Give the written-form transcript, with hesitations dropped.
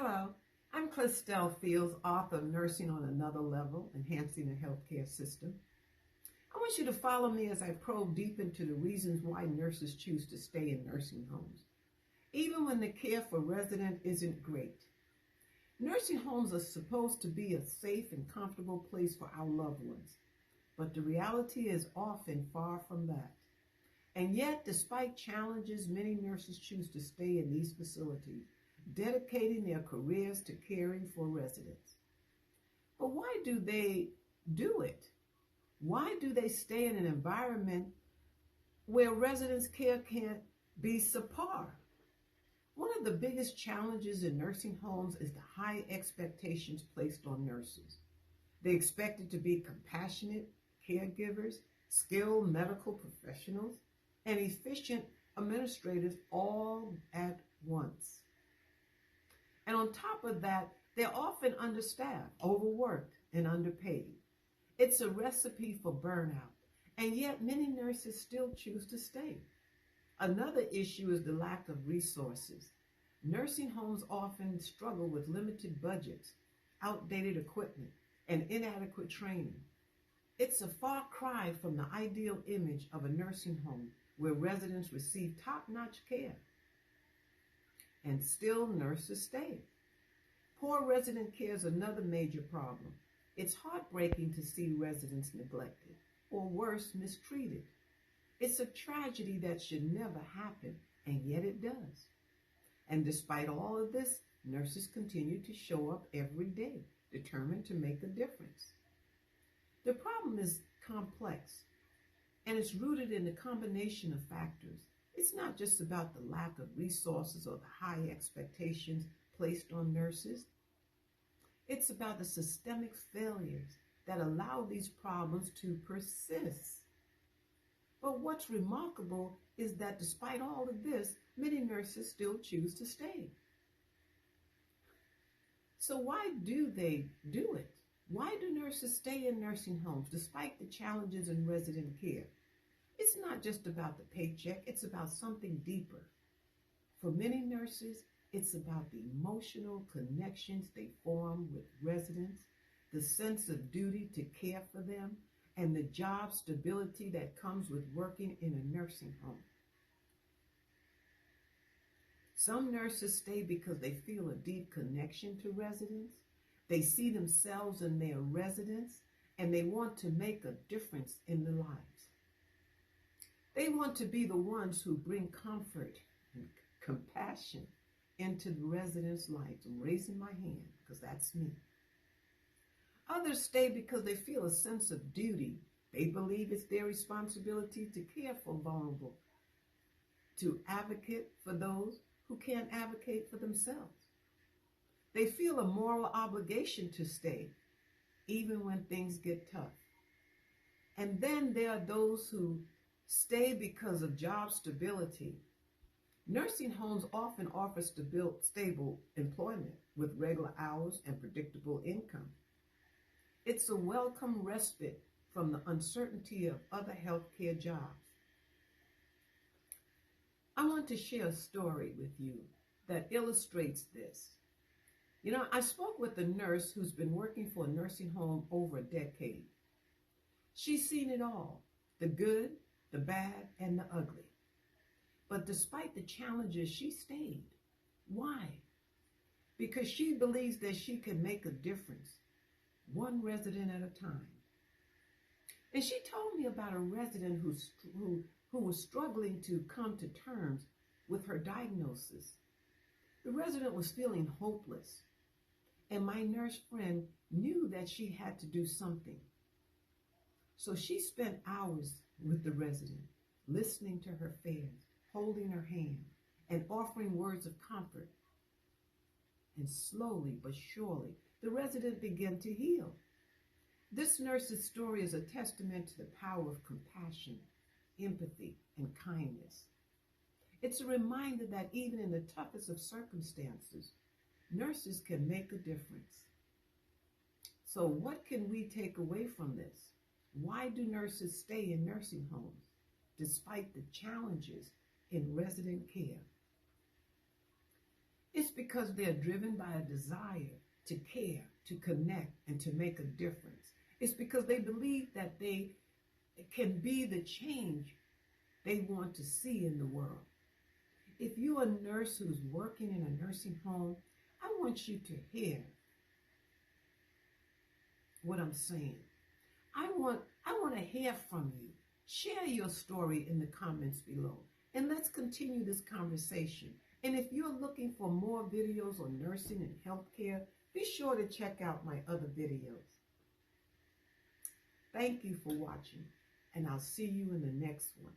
Hello, I'm Clistel Fields, author of Nursing on Another Level, Enhancing the Healthcare System. I want you to follow me as I probe deep into the reasons why nurses choose to stay in nursing homes, even when the care for residents isn't great. Nursing homes are supposed to be a safe and comfortable place for our loved ones, but the reality is often far from that. And yet, despite challenges, many nurses choose to stay in these facilities, dedicating their careers to caring for residents. But why do they do it? Why do they stay in an environment where residents' care can't be subpar? One of the biggest challenges in nursing homes is the high expectations placed on nurses. They're expected to be compassionate caregivers, skilled medical professionals, and efficient administrators all at once. And on top of that, they're often understaffed, overworked, and underpaid. It's a recipe for burnout, and yet many nurses still choose to stay. Another issue is the lack of resources. Nursing homes often struggle with limited budgets, outdated equipment, and inadequate training. It's a far cry from the ideal image of a nursing home where residents receive top-notch care. And still nurses stay. Poor resident care is another major problem. It's heartbreaking to see residents neglected, or worse, mistreated. It's a tragedy that should never happen, and yet it does. And despite all of this, nurses continue to show up every day, determined to make a difference. The problem is complex, and it's rooted in a combination of factors. It's not just about the lack of resources or the high expectations placed on nurses. It's about the systemic failures that allow these problems to persist. But what's remarkable is that despite all of this, many nurses still choose to stay. So why do they do it? Why do nurses stay in nursing homes despite the challenges in resident care? It's not just about the paycheck, it's about something deeper. For many nurses, it's about the emotional connections they form with residents, the sense of duty to care for them, and the job stability that comes with working in a nursing home. Some nurses stay because they feel a deep connection to residents. They see themselves in their residents, and they want to make a difference in their lives. They want to be the ones who bring comfort and compassion into the residents' lives. I'm raising my hand because that's me. Others stay because they feel a sense of duty. They believe it's their responsibility to care for vulnerable, to advocate for those who can't advocate for themselves. They feel a moral obligation to stay, even when things get tough. And then there are those who stay because of job stability. Nursing homes often offer stable employment with regular hours and predictable income. It's a welcome respite from the uncertainty of other healthcare jobs. I want to share a story with you that illustrates this. I spoke with a nurse who's been working for a nursing home over a decade. She's seen it all, the good, the bad, and the ugly. But despite the challenges, she stayed. Why? Because she believes that she can make a difference, one resident at a time. And she told me about a resident who was struggling to come to terms with her diagnosis. The resident was feeling hopeless, and my nurse friend knew that she had to do something. So she spent hours with the resident, listening to her fears, holding her hand, and offering words of comfort. And slowly but surely, the resident began to heal. This nurse's story is a testament to the power of compassion, empathy, and kindness. It's a reminder that even in the toughest of circumstances, nurses can make a difference. So what can we take away from this? Why do nurses stay in nursing homes despite the challenges in resident care? It's because they're driven by a desire to care, to connect, and to make a difference. It's because they believe that they can be the change they want to see in the world. If you're a nurse who's working in a nursing home, I want you to hear what I'm saying. I want to hear from you. Share your story in the comments below, and let's continue this conversation. And if you're looking for more videos on nursing and healthcare, be sure to check out my other videos. Thank you for watching, and I'll see you in the next one.